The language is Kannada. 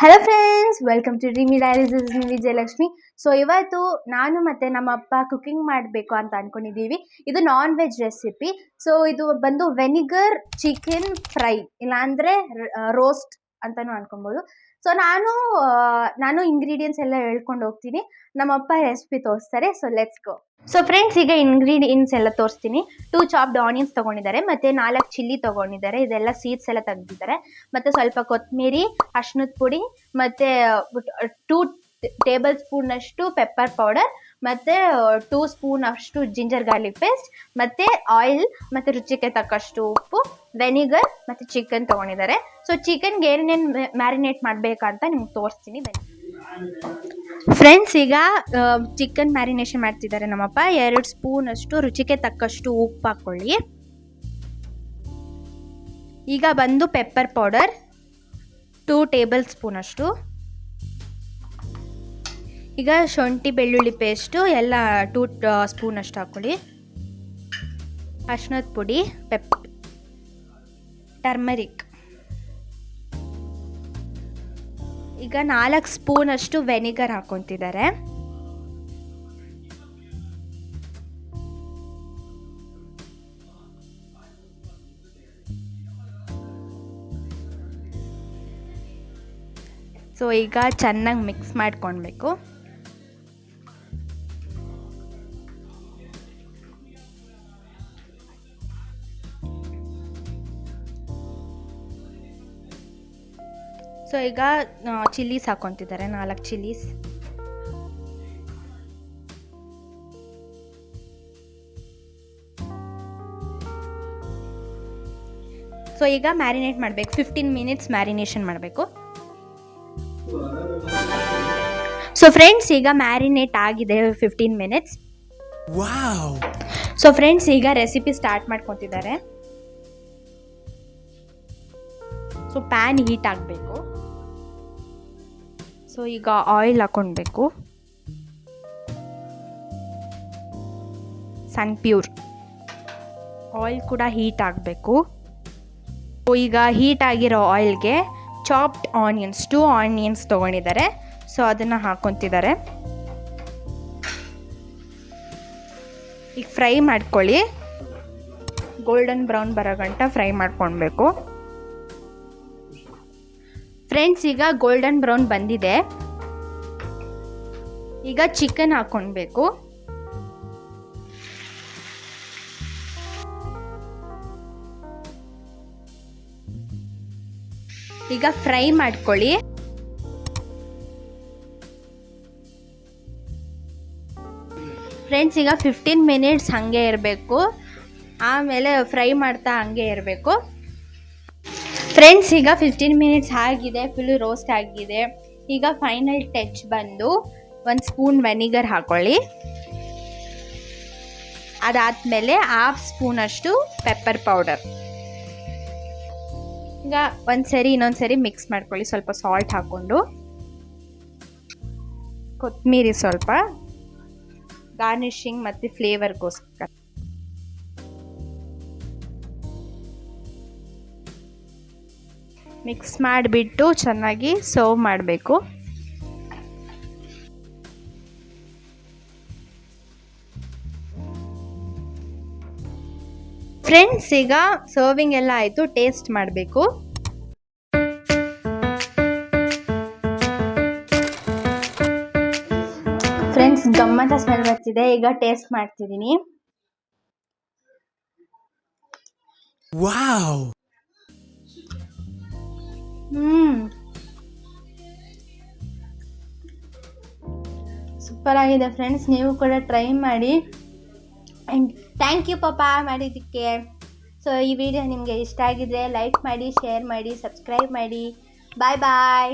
Hello friends, welcome to dreamy diaries. This is me Vijayalakshmi. So ಇವತ್ತು ನಾನು ಮತ್ತು ನಮ್ಮ ಅಪ್ಪ ಕುಕಿಂಗ್ ಮಾಡಬೇಕು ಅಂತ ಅಂದ್ಕೊಂಡಿದ್ದೀವಿ. ಇದು ನಾನ್ ವೆಜ್ ರೆಸಿಪಿ. ಸೊ ಇದು ಬಂದು ವೆನಿಗರ್ ಚಿಕನ್ ಫ್ರೈ, ಇಲ್ಲಾಂದರೆ ರೋಸ್ಟ್ ಅಂತಲೂ ಅನ್ಕೊಬೋದು. ಸೊ ನಾನು ಇಂಗ್ರೀಡಿಯೆಂಟ್ಸ್ ಎಲ್ಲ ಹೇಳ್ಕೊಂಡು ಹೋಗ್ತೀನಿ, ನಮ್ಮಪ್ಪ ರೆಸಿಪಿ ತೋರಿಸ್ತಾರೆ. So let's go. So friends, ಈಗ ಇಂಗ್ರೀಡಿಯೆಂಟ್ಸ್ ಎಲ್ಲ ತೋರಿಸ್ತೀನಿ. 2 ಚಾಪ್ಡ್ ಆನಿಯನ್ಸ್ ತೊಗೊಂಡಿದ್ದಾರೆ, ಮತ್ತು 4 ಚಿಲ್ಲಿ ತೊಗೊಂಡಿದ್ದಾರೆ. ಇದೆಲ್ಲ ಸೀಡ್ಸ್ ಎಲ್ಲ ತೆಗೆದಿದ್ದಾರೆ. ಮತ್ತು ಸ್ವಲ್ಪ ಕೊತ್ತಂಬರಿ, ಅರ್ಶಿನದ ಪುಡಿ, ಮತ್ತು 2 ಟೇಬಲ್ ಸ್ಪೂನಷ್ಟು ಪೆಪ್ಪರ್ ಪೌಡರ್, ಮತ್ತು 2 ಸ್ಪೂನ್ ಅಷ್ಟು ಜಿಂಜರ್ ಗಾರ್ಲಿಕ್ ಪೇಸ್ಟ್, ಮತ್ತು ಆಯಿಲ್, ಮತ್ತು ರುಚಿಗೆ ತಕ್ಕಷ್ಟು ಉಪ್ಪು, ವೆನಿಗರ್, ಮತ್ತು ಚಿಕನ್ ತೊಗೊಂಡಿದ್ದಾರೆ. ಸೊ ಚಿಕನ್ಗೆ ಏನೇನು ಮ್ಯಾರಿನೇಟ್ ಮಾಡಬೇಕಂತ ನಿಮ್ಗೆ ತೋರಿಸ್ತೀನಿ ಬನ್ನಿ. ಫ್ರೆಂಡ್ಸ್, ಈಗ ಚಿಕನ್ ಮ್ಯಾರಿನೇಷನ್ ಮಾಡ್ತಿದ್ದಾರೆ ನಮ್ಮಪ್ಪ. 2 ಸ್ಪೂನ್ ಅಷ್ಟು ರುಚಿಗೆ ತಕ್ಕಷ್ಟು ಉಪ್ಪು ಹಾಕ್ಕೊಳ್ಳಿ. ಈಗ ಬಂದು ಪೆಪ್ಪರ್ ಪೌಡರ್ 2 ಟೇಬಲ್ ಸ್ಪೂನ್ ಅಷ್ಟು. ಈಗ ಶುಂಠಿ ಬೆಳ್ಳುಳ್ಳಿ ಪೇಸ್ಟು ಎಲ್ಲ 2 ಸ್ಪೂನ್ ಅಷ್ಟು ಹಾಕ್ಕೊಳ್ಳಿ. ಅರ್ಶಿನದ ಪುಡಿ, ಟರ್ಮರಿಕ್. ಈಗ 4 ಸ್ಪೂನ್ ಅಷ್ಟು ವೆನಿಗರ್ ಹಾಕೊತಿದ್ದಾರೆ. ಸೊ ಈಗ ಚೆನ್ನಾಗಿ ಮಿಕ್ಸ್ ಮಾಡ್ಕೊಳ್ಬೇಕು. ಸೊ ಈಗ ಚಿಲ್ಲೀಸ್ ಹಾಕೊತಿದ್ದಾರೆ, 4 ಚಿಲ್ಲೀಸ್. ಸೊ ಈಗ ಮ್ಯಾರಿನೇಟ್ ಮಾಡಬೇಕು, 15 ಮಿನಿಟ್ಸ್ ಮ್ಯಾರಿನೇಷನ್ ಮಾಡಬೇಕು. ಸೊ ಫ್ರೆಂಡ್ಸ್, ಈಗ ಮ್ಯಾರಿನೇಟ್ ಆಗಿದೆ 15 ಮಿನಿಟ್ಸ್. ಸೊ ಫ್ರೆಂಡ್ಸ್, ಈಗ ರೆಸಿಪಿ ಸ್ಟಾರ್ಟ್ ಮಾಡ್ಕೊತಿದ್ದಾರೆ. ಸೊ ಪ್ಯಾನ್ ಹೀಟ್ ಆಗಬೇಕು. ಸೊ ಈಗ ಆಯಿಲ್ ಹಾಕೊಳ್ಬೇಕು, ಸನ್ ಪ್ಯೂರ್ ಆಯಿಲ್ ಕೂಡ ಹೀಟ್ ಆಗಬೇಕು. ಸೊ ಈಗ ಹೀಟ್ ಆಗಿರೋ ಆಯಿಲ್ಗೆ ಚಾಪ್ಡ್ ಆನಿಯನ್ಸ್ 2 ಆನಿಯನ್ಸ್ ತೊಗೊಂಡಿದ್ದಾರೆ. ಸೊ ಅದನ್ನು ಹಾಕೊತಿದ್ದಾರೆ. ಈಗ ಫ್ರೈ ಮಾಡ್ಕೊಳ್ಳಿ, ಗೋಲ್ಡನ್ ಬ್ರೌನ್ ಬರೋ ಗಂಟ ಫ್ರೈ ಮಾಡ್ಕೊಳ್ಬೇಕು. ಫ್ರೆಂಡ್ಸ್, ಈಗ ಗೋಲ್ಡನ್ ಬ್ರೌನ್ ಬಂದಿದೆ. ಈಗ ಚಿಕನ್ ಹಾಕೊಳ್ಬೇಕು. ಈಗ ಫ್ರೈ ಮಾಡ್ಕೊಳ್ಳಿ. ಫ್ರೆಂಡ್ಸ್, ಈಗ 15 ಮಿನಿಟ್ಸ್ ಹಾಗೆ ಇರಬೇಕು, ಆಮೇಲೆ ಫ್ರೈ ಮಾಡ್ತಾ ಹಾಗೆ ಇರಬೇಕು. ಫ್ರೆಂಡ್ಸ್, ಈಗ 15 ಮಿನಿಟ್ಸ್ ಆಗಿದೆ, ಫುಲ್ಲು ರೋಸ್ಟ್ ಆಗಿದೆ. ಈಗ ಫೈನಲ್ ಟಚ್ ಬಂದು 1 ಸ್ಪೂನ್ ವೆನಿಗರ್ ಹಾಕೊಳ್ಳಿ. ಅದಾದಮೇಲೆ 1/2 ಸ್ಪೂನಷ್ಟು ಪೆಪ್ಪರ್ ಪೌಡರ್. ಈಗ ಇನ್ನೊಂದು ಸರಿ ಮಿಕ್ಸ್ ಮಾಡ್ಕೊಳ್ಳಿ, ಸ್ವಲ್ಪ ಸಾಲ್ಟ್ ಹಾಕ್ಕೊಂಡು. ಕೊತ್ತಂಬರಿ ಸ್ವಲ್ಪ ಗಾರ್ನಿಷಿಂಗ್ ಮತ್ತು ಫ್ಲೇವರ್ಗೋಸ್ಕರ. ಮಿಕ್ಸ್ ಮಾಡಿಬಿಟ್ಟು ಚೆನ್ನಾಗಿ ಸರ್ವ್ ಮಾಡಬೇಕು. ಫ್ರೆಂಡ್ಸ್, ಈಗ ಸರ್ವಿಂಗ್ ಎಲ್ಲ ಆಯಿತು, ಟೇಸ್ಟ್ ಮಾಡಬೇಕು. ಫ್ರೆಂಡ್ಸ್, ಗಮ್ಮತ್ತ ಸ್ಮೆಲ್ ಬರ್ತಿದೆ. ಈಗ ಟೇಸ್ಟ್ ಮಾಡ್ತಿದ್ದೀನಿ. ಸೂಪರ್ ಆಗಿದೆ ಫ್ರೆಂಡ್ಸ್, ನೀವು ಕೂಡ ಟ್ರೈ ಮಾಡಿ. ಆ್ಯಂಡ್ ಥ್ಯಾಂಕ್ ಯು ಪಾಪ ಮಾಡಿದ್ದಕ್ಕೆ. ಸೊ ಈ ವಿಡಿಯೋ ನಿಮಗೆ ಇಷ್ಟ ಆಗಿದ್ರೆ ಲೈಕ್ ಮಾಡಿ, ಶೇರ್ ಮಾಡಿ, ಸಬ್ಸ್ಕ್ರೈಬ್ ಮಾಡಿ. ಬಾಯ್ ಬಾಯ್.